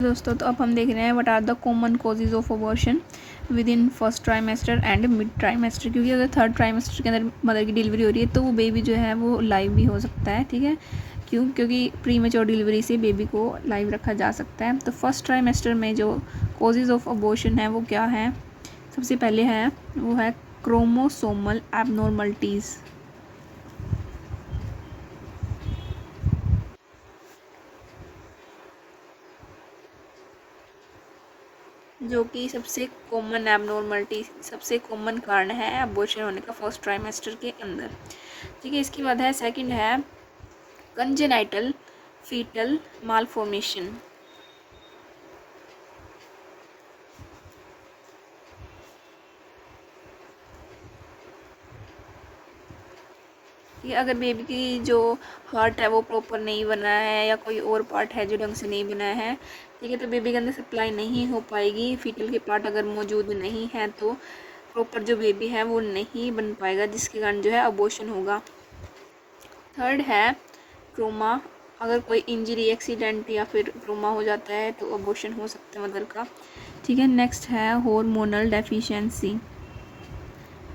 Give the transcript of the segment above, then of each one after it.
दोस्तों, तो अब हम देख रहे हैं what are the common causes of abortion within first trimester and mid trimester. क्योंकि अगर थर्ड ट्राइमेस्टर के अंदर मदर की डिलीवरी हो रही है तो वो बेबी जो है वो लाइव भी हो सकता है। ठीक है, क्योंकि प्री मेच्योर डिलीवरी से बेबी को लाइव रखा जा सकता है। तो फर्स्ट ट्राइमेस्टर में जो कॉजेज ऑफ अबॉर्शन है वो क्या है? सबसे पहले है वो है क्रोमोसोमल एबनॉर्मलिटीज़, जो कि सबसे कॉमन एबनॉर्मलिटी, सबसे कॉमन कारण है अबॉर्शन होने का फर्स्ट ट्राइमेस्टर के अंदर। ठीक है, इसके बाद है सेकंड है कंजेनाइटल फीटल मालफॉर्मेशन। कि अगर बेबी की जो हार्ट है वो प्रॉपर नहीं बना है या कोई और पार्ट है जो ढंग से नहीं बना है, ठीक है, तो बेबी के अंदर सप्लाई नहीं हो पाएगी। फीटल के पार्ट अगर मौजूद नहीं है तो प्रॉपर जो बेबी है वो नहीं बन पाएगा, जिसके कारण जो है अबॉर्शन होगा। थर्ड है ट्रोमा, अगर कोई इंजरी, एक्सीडेंट या फिर ट्रोमा हो जाता है तो अबॉर्शन हो सकता है मदर का। ठीक है, नेक्स्ट है हार्मोनल डेफिशिएंसी।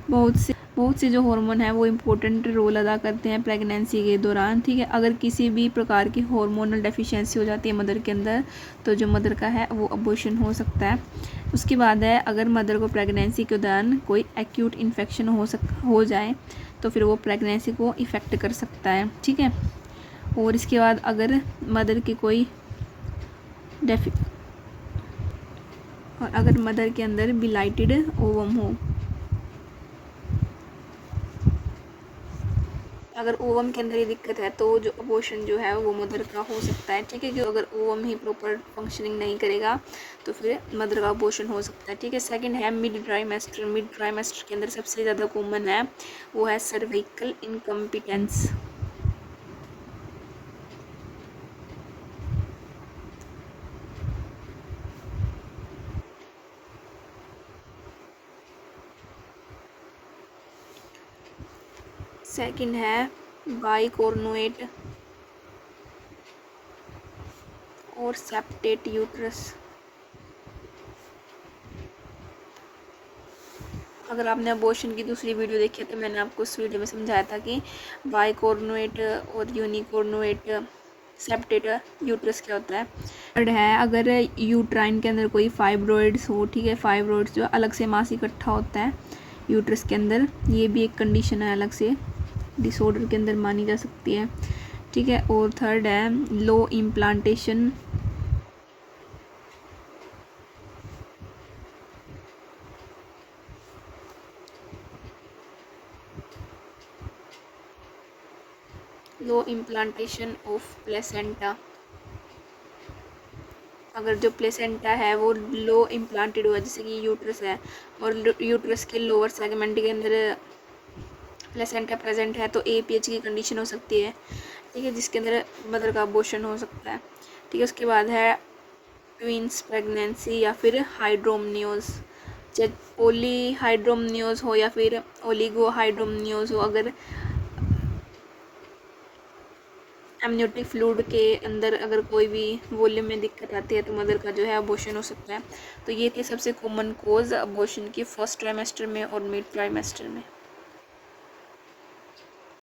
बहुत से जो हार्मोन है वो इम्पोर्टेंट रोल अदा करते हैं प्रेगनेंसी के दौरान। ठीक है, अगर किसी भी प्रकार की हार्मोनल डेफिशिएंसी हो जाती है मदर के अंदर तो जो मदर का है वो अबॉर्शन हो सकता है। उसके बाद है अगर मदर को प्रेगनेंसी के दौरान कोई एक्यूट इन्फेक्शन हो जाए तो फिर वो प्रेगनेंसी को इफ़ेक्ट कर सकता है। ठीक है, और इसके बाद अगर मदर की कोई और अगर मदर के अंदर बिलाइटेड ओवम हो, अगर ओवम के अंदर ये दिक्कत है तो जो अबॉर्शन जो है वो मदर का हो सकता है। ठीक है, कि अगर ओवम ही प्रॉपर फंक्शनिंग नहीं करेगा तो फिर मदर का अबॉर्शन हो सकता है। ठीक है, सेकंड है मिड ट्राइमेस्टर। मिड ट्राइमेस्टर के अंदर सबसे ज़्यादा कॉमन है वो है सर्विकल इनकम्पिटेंस। सेकंड है बाइकॉर्नुएट और सेप्टेट यूट्रस। अगर आपने अबॉर्शन की दूसरी वीडियो देखी है तो मैंने आपको उस वीडियो में समझाया था कि बाइकॉर्नुएट और यूनिकॉर्नुएट सेप्टेट यूट्रस क्या होता है। थर्ड है अगर यूट्राइन के अंदर कोई फाइब्रॉइड्स हो। ठीक है, फाइब्रॉइड्स जो अलग से मांस इकट्ठा होता है यूट्रस के अंदर, ये भी एक कंडीशन है, अलग से डिसऑर्डर के अंदर मानी जा सकती है। ठीक है, और थर्ड है low implantation, low implantation of placenta. अगर जो प्लेसेंटा है वो लो इम्प्लांटेड हुआ, जैसे कि यूट्रस है और यूट्रस के लोअर सेगमेंट के अंदर प्लेसेंटा प्रेजेंट है तो APH की कंडीशन हो सकती है। ठीक है, जिसके अंदर मदर का अबॉर्शन हो सकता है। ठीक है, उसके बाद है ट्विंस प्रेगनेंसी या फिर हाइड्रोमनियोज, चाहे पोली हाइड्रोमनियोज हो या फिर ओलिगो हाइड्रोमनियोज हो। अगर एमनियोटिक फ्लूइड के अंदर अगर कोई भी वॉल्यूम में दिक्कत आती है तो मदर का जो है अबॉर्शन हो सकता है। तो ये थे सबसे कॉमन कोज अबॉर्शन की फर्स्ट ट्राइमेस्टर में और मिड ट्राइमेस्टर में।